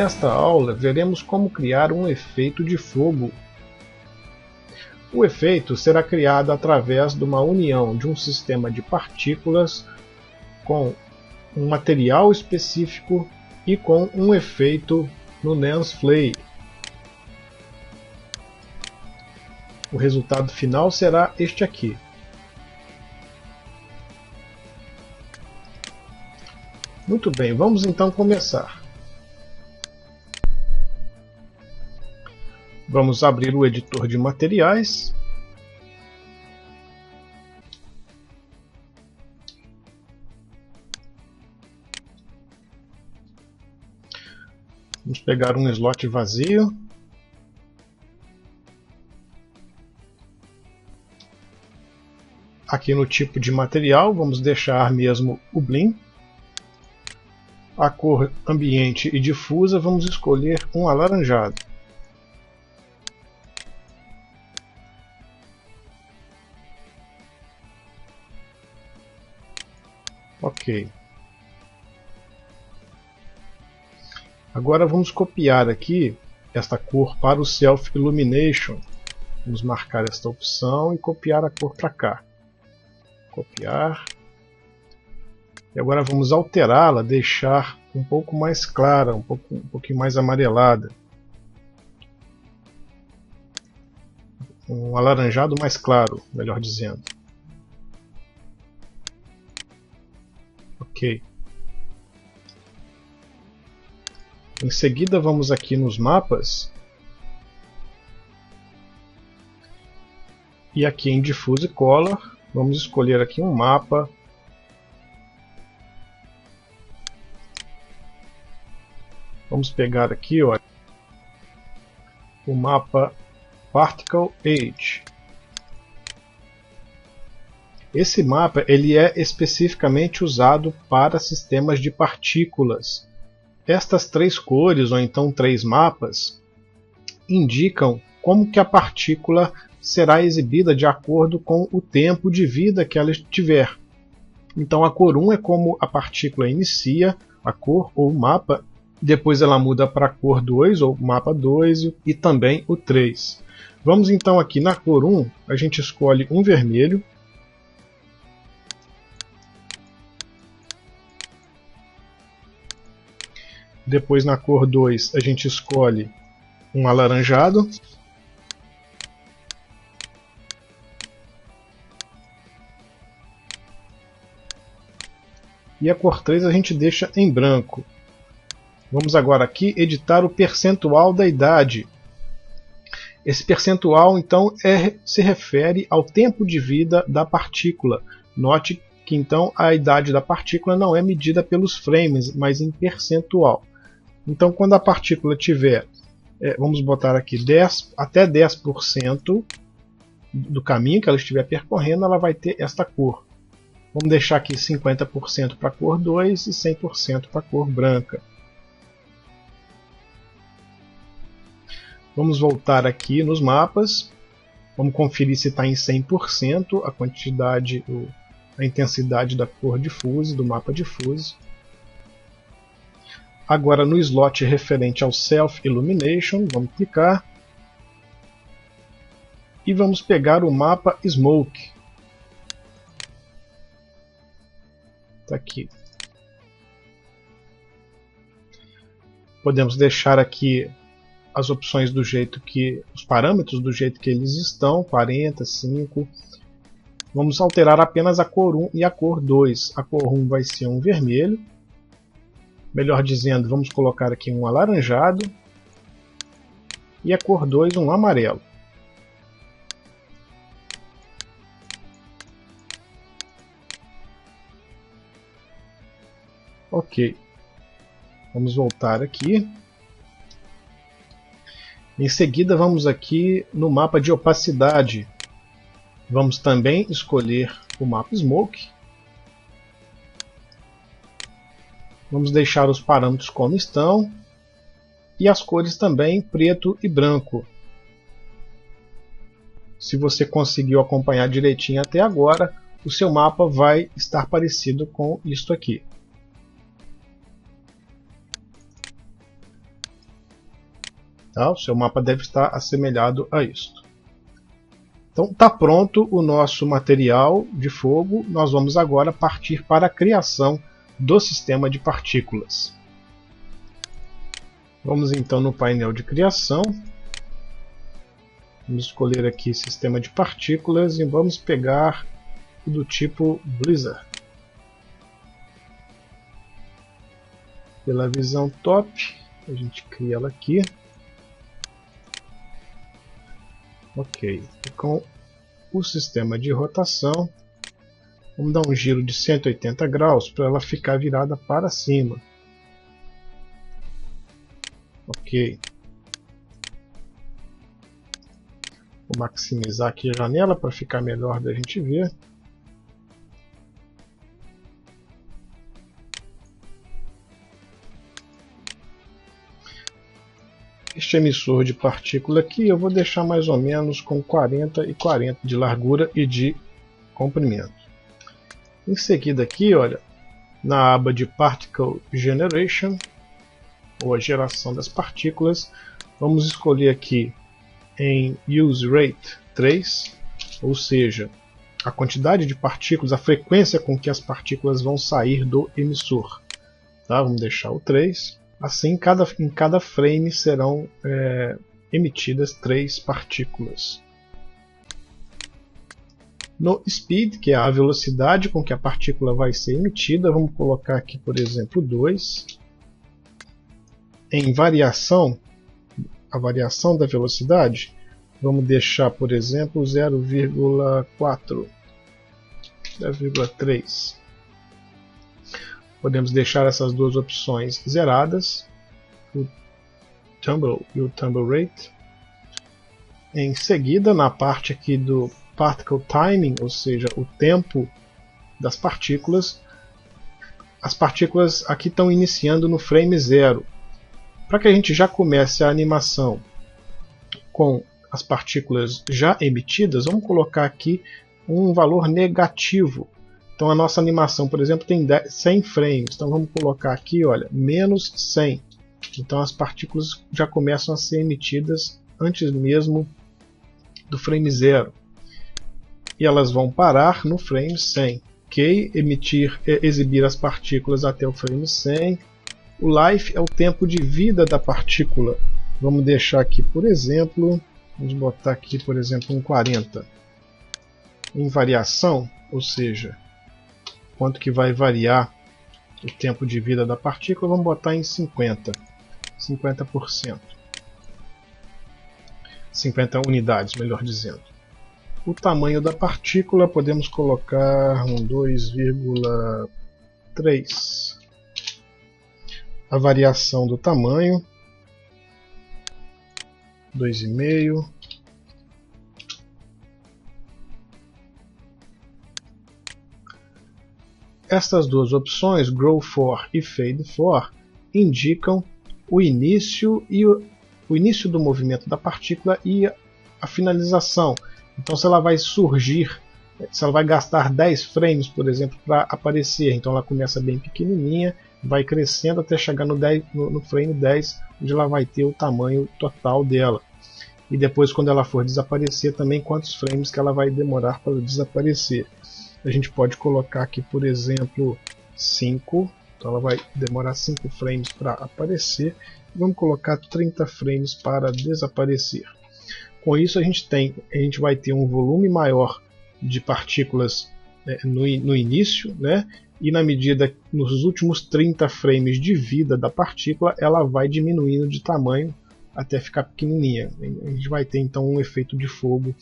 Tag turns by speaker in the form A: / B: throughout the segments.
A: Nesta aula, veremos como criar um efeito de fogo. O efeito será criado através de uma união de um sistema de partículas com um material específico e com um efeito no Lens Flare. O resultado final será este aqui. Muito bem, vamos então começar. Vamos abrir o editor de materiais. Vamos pegar um slot vazio. Aqui no tipo de material, vamos deixar mesmo o Blim. A cor ambiente e difusa, vamos escolher um alaranjado. Ok. Agora vamos copiar aqui esta cor para o Self Illumination. Vamos marcar esta opção e copiar a cor para cá. Copiar. E agora vamos alterá-la, deixar um pouco mais clara, um pouquinho mais amarelada. Um alaranjado mais claro, melhor dizendo. Ok. Em seguida vamos aqui nos mapas. E aqui em Diffuse Color, vamos escolher aqui um mapa. Vamos pegar aqui, ó, o mapa Particle Age. Esse mapa ele é especificamente usado para sistemas de partículas. Estas três cores, ou então três mapas, indicam como que a partícula será exibida de acordo com o tempo de vida que ela tiver. Então a cor 1 é como a partícula inicia a cor ou o mapa, depois ela muda para a cor 2 ou mapa 2 e também o 3. Vamos então aqui na cor 1, a gente escolhe um vermelho. Depois na cor 2 a gente escolhe um alaranjado. E a cor 3 a gente deixa em branco. Vamos agora aqui editar o percentual da idade. Esse percentual então se refere ao tempo de vida da partícula. Note que então a idade da partícula não é medida pelos frames, mas em percentual. Então quando a partícula tiver, vamos botar aqui até 10% do caminho que ela estiver percorrendo, ela vai ter esta cor. Vamos deixar aqui 50% para a cor 2 e 100% para a cor branca. Vamos voltar aqui nos mapas. Vamos conferir se está em 100% a quantidade, a intensidade da cor diffuse, do mapa diffuse. Agora no slot referente ao Self Illumination, vamos clicar. E vamos pegar o mapa Smoke. Está aqui. Podemos deixar aqui as opções do jeito que, os parâmetros do jeito que eles estão, 40, 5. Vamos alterar apenas a cor 1 e a cor 2. A cor 1 vai ser um vermelho. Melhor dizendo, vamos colocar aqui um alaranjado. E a cor 2 um amarelo. Ok. Vamos voltar aqui. Em seguida vamos aqui no mapa de opacidade. Vamos também escolher o mapa Smoke. Vamos deixar os parâmetros como estão. E as cores também preto e branco. Se você conseguiu acompanhar direitinho até agora, o seu mapa vai estar parecido com isto aqui. Tá? O seu mapa deve estar assemelhado a isto. Então está pronto o nosso material de fogo. Nós vamos agora partir para a criação do sistema de partículas. Vamos então no painel de criação. Vamos escolher aqui sistema de partículas e vamos pegar do tipo Blizzard. Pela visão top, a gente cria ela aqui. Ok, e com o sistema de rotação, vamos dar um giro de 180 graus para ela ficar virada para cima. Ok. Vou maximizar aqui a janela para ficar melhor da gente ver. Este emissor de partícula aqui eu vou deixar mais ou menos com 40 e 40 de largura e de comprimento. Em seguida aqui, olha, na aba de Particle Generation, ou a geração das partículas, vamos escolher aqui em Use Rate 3, ou seja, a quantidade de partículas, a frequência com que as partículas vão sair do emissor. Tá? Vamos deixar o 3. Assim, em cada frame serão emitidas 3 partículas. No Speed, que é a velocidade com que a partícula vai ser emitida, vamos colocar aqui, por exemplo, 2. Em variação, a variação da velocidade, vamos deixar, por exemplo, 0,4, 0,3. Podemos deixar essas duas opções zeradas, o Tumble e o Tumble Rate. Em seguida, na parte aqui do Particle Timing, ou seja, o tempo das partículas, as partículas aqui estão iniciando no frame 0. Para que a gente já comece a animação com as partículas já emitidas, vamos colocar aqui um valor negativo. Então a nossa animação, por exemplo, tem 100 frames. Então vamos colocar aqui, olha, menos 100. Então as partículas já começam a ser emitidas antes mesmo do frame 0. E elas vão parar no frame 100. Ok? Exibir as partículas até o frame 100. O life é o tempo de vida da partícula. Vamos deixar aqui, por exemplo, vamos botar aqui, por exemplo, um 40. Em variação, ou seja, quanto que vai variar o tempo de vida da partícula, vamos botar em 50%. 50 unidades, melhor dizendo. O tamanho da partícula podemos colocar um 2,3. A variação do tamanho, 2,5. Estas duas opções, Grow For e Fade For, indicam o início do movimento da partícula e a finalização. Então, se ela vai surgir, se ela vai gastar 10 frames, por exemplo, para aparecer, então ela começa bem pequenininha, vai crescendo até chegar no frame 10, onde ela vai ter o tamanho total dela. E depois, quando ela for desaparecer, também quantos frames que ela vai demorar para desaparecer. A gente pode colocar aqui, por exemplo, 5. Então ela vai demorar 5 frames para aparecer. Vamos colocar 30 frames para desaparecer. Com isso a gente vai ter um volume maior de partículas no início, né? E na medida, nos últimos 30 frames de vida da partícula, ela vai diminuindo de tamanho até ficar pequenininha. A gente vai ter então um efeito de fogo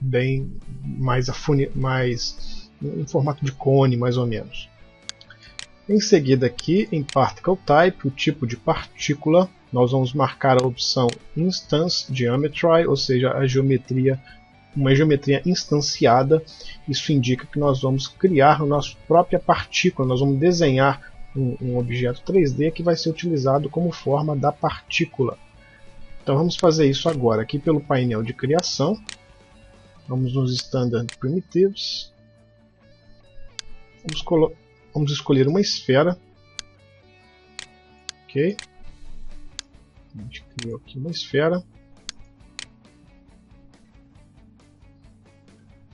A: bem mais em formato de cone, mais ou menos. Em seguida aqui em Particle Type, o tipo de partícula, nós vamos marcar a opção Instance Geometry, ou seja, uma geometria instanciada. Isso indica que nós vamos criar a nossa própria partícula, nós vamos desenhar um objeto 3D que vai ser utilizado como forma da partícula. Então vamos fazer isso agora aqui pelo painel de criação. Vamos nos Standard Primitives. Vamos escolher uma esfera. Ok. A gente criou aqui uma esfera.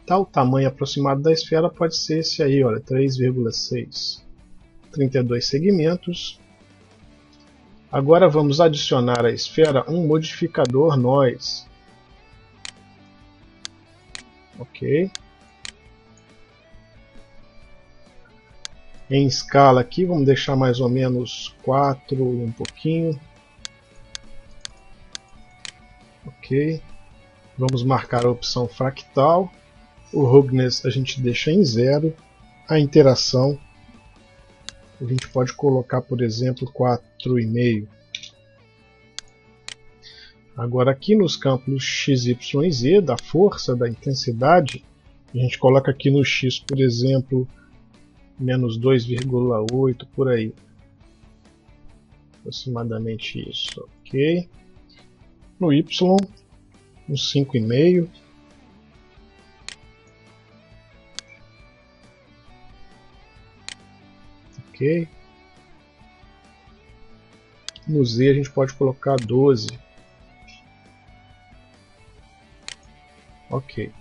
A: Tá, o tamanho aproximado da esfera pode ser esse aí, olha, 3,6. 32 segmentos. Agora vamos adicionar à esfera um modificador noise. Ok. Em escala aqui, vamos deixar mais ou menos 4 e um pouquinho. Ok. Vamos marcar a opção fractal. O roughness a gente deixa em 0. A interação a gente pode colocar, por exemplo, 4,5. Agora aqui nos campos x, y e z, da força, da intensidade, a gente coloca aqui no x, por exemplo, menos 2,8, por aí. Aproximadamente isso, ok. No y, uns 5,5. Ok. No z a gente pode colocar 12. Ok.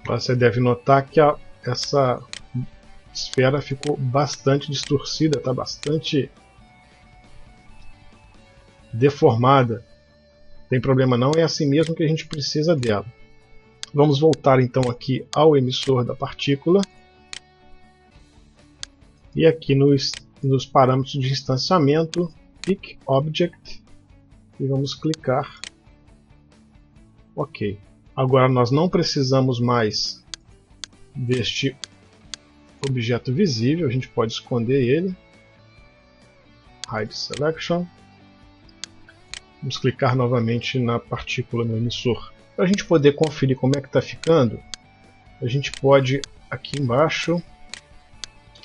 A: Você deve notar que essa esfera ficou bastante distorcida, está bastante deformada. Tem problema não, é assim mesmo que a gente precisa dela. Vamos voltar então aqui ao emissor da partícula. E aqui nos parâmetros de instanciamento, Pick Object, e vamos clicar OK. Agora nós não precisamos mais deste objeto visível, a gente pode esconder ele. Hide Selection. Vamos clicar novamente na partícula no emissor. Para a gente poder conferir como é que está ficando, a gente pode aqui embaixo,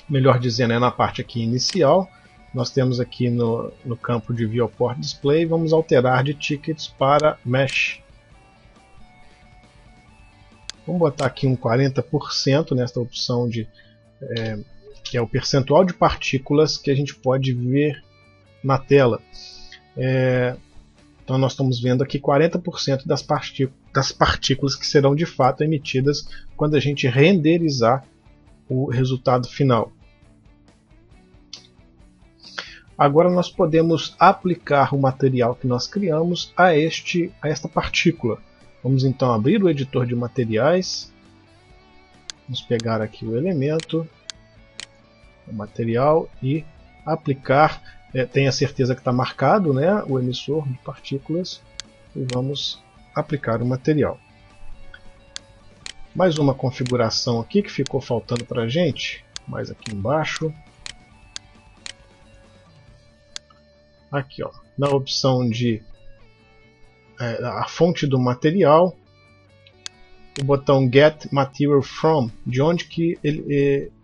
A: melhor dizendo, na parte aqui inicial, nós temos aqui no campo de Viewport Display, vamos alterar de Tickets para Mesh. Vamos botar aqui um 40% nesta opção que é o percentual de partículas que a gente pode ver na tela. Então nós estamos vendo aqui 40% das partículas que serão de fato emitidas quando a gente renderizar o resultado final. Agora nós podemos aplicar o material que nós criamos a esta partícula. Vamos então abrir o editor de materiais. Vamos pegar aqui o elemento, o material e aplicar. Tenha certeza que está marcado, né, o emissor de partículas. E vamos aplicar o material. Mais uma configuração aqui que ficou faltando para a gente. Mais aqui embaixo. Aqui, ó, na opção de a fonte do material, o botão Get Material From, de onde que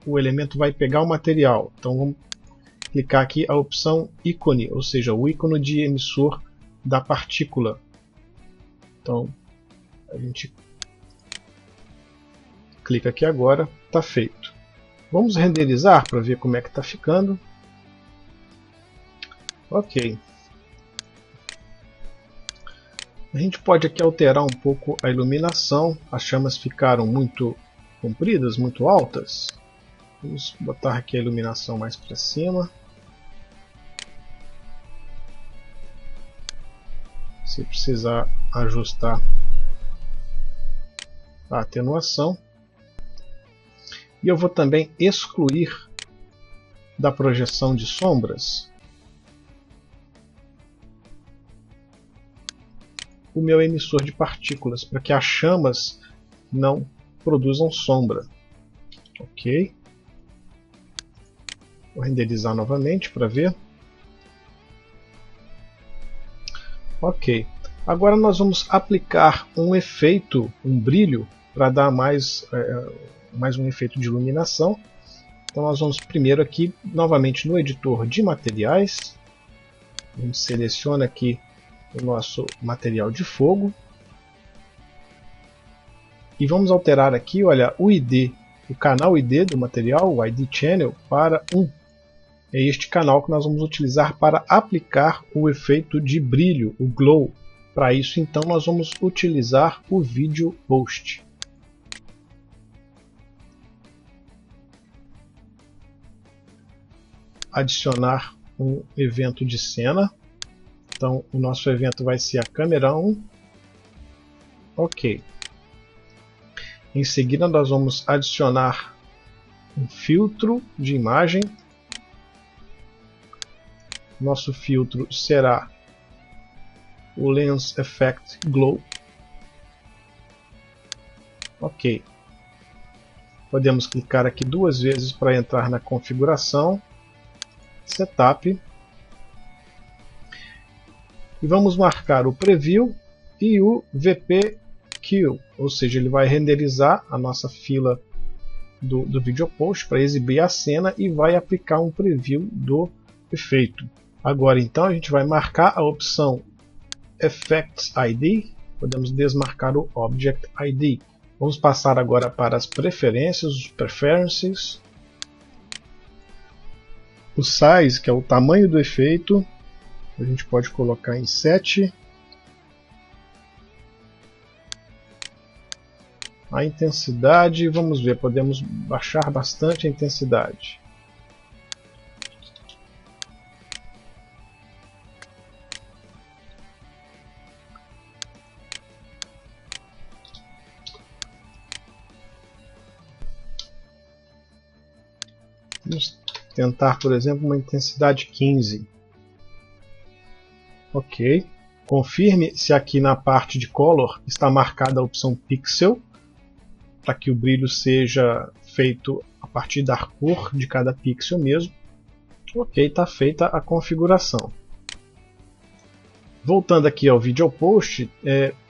A: o elemento vai pegar o material. Então vamos clicar aqui a opção ícone, ou seja, o ícone de emissor da partícula. Então a gente clica aqui agora, está feito. Vamos renderizar para ver como é que está ficando. Ok. A gente pode aqui alterar um pouco a iluminação. As chamas ficaram muito compridas, muito altas. Vamos botar aqui a iluminação mais para cima. Se precisar ajustar a atenuação. E eu vou também excluir da projeção de sombras o meu emissor de partículas, para que as chamas não produzam sombra. Ok. Vou renderizar novamente para ver. Ok. Agora nós vamos aplicar um efeito, um brilho, para dar mais um efeito de iluminação. Então nós vamos primeiro aqui, novamente no editor de materiais. A gente seleciona aqui o nosso material de fogo. E vamos alterar aqui, olha, o ID, o canal ID do material, o ID Channel, para 1. é este canal que nós vamos utilizar para aplicar o efeito de brilho, o glow. Para isso, então, nós vamos utilizar o Video Post. Adicionar um evento de cena. Então, o nosso evento vai ser a câmera 1. Ok. Em seguida, nós vamos adicionar um filtro de imagem. Nosso filtro será o Lens Effect Glow. Ok. Podemos clicar aqui 2 vezes para entrar na configuração, Setup. E vamos marcar o Preview e o VP Queue, ou seja, ele vai renderizar a nossa fila do Video Post para exibir a cena e vai aplicar um preview do efeito. Agora então a gente vai marcar a opção Effects ID, podemos desmarcar o Object ID. Vamos passar agora para as preferências, os Preferences. O Size, que é o tamanho do efeito, a gente pode colocar em 7. A intensidade, vamos ver, podemos baixar bastante a intensidade. Vamos tentar, por exemplo, uma intensidade 15. Ok. Confirme se aqui na parte de Color está marcada a opção Pixel, para que o brilho seja feito a partir da cor de cada pixel mesmo. Ok, está feita a configuração. Voltando aqui ao Video Post,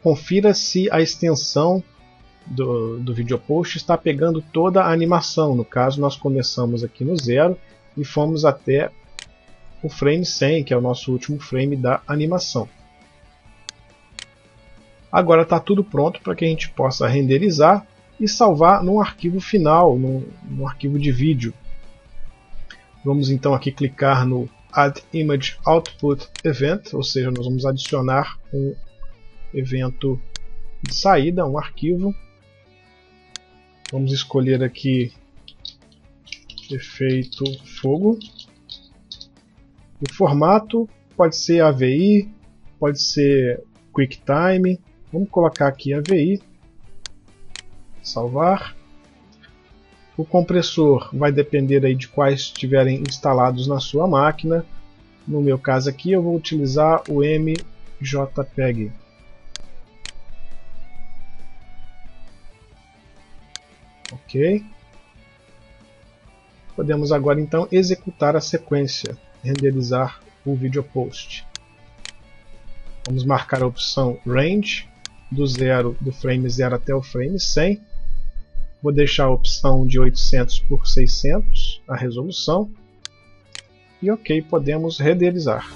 A: confira se a extensão do Video Post está pegando toda a animação. No caso, nós começamos aqui no 0 e fomos até o frame 100, que é o nosso último frame da animação. Agora está tudo pronto para que a gente possa renderizar e salvar num arquivo final, num arquivo de vídeo. Vamos então aqui clicar no Add Image Output Event, ou seja, nós vamos adicionar um evento de saída, um arquivo. Vamos escolher aqui efeito fogo. O formato pode ser AVI, pode ser QuickTime. Vamos colocar aqui AVI. Salvar. O compressor vai depender aí de quais estiverem instalados na sua máquina. No meu caso aqui eu vou utilizar o MJPEG. Ok. Podemos agora então executar a sequência, renderizar o Video Post. Vamos marcar a opção Range, do frame 0 até o frame 100. Vou deixar a opção de 800 por 600, a resolução. E ok, podemos renderizar.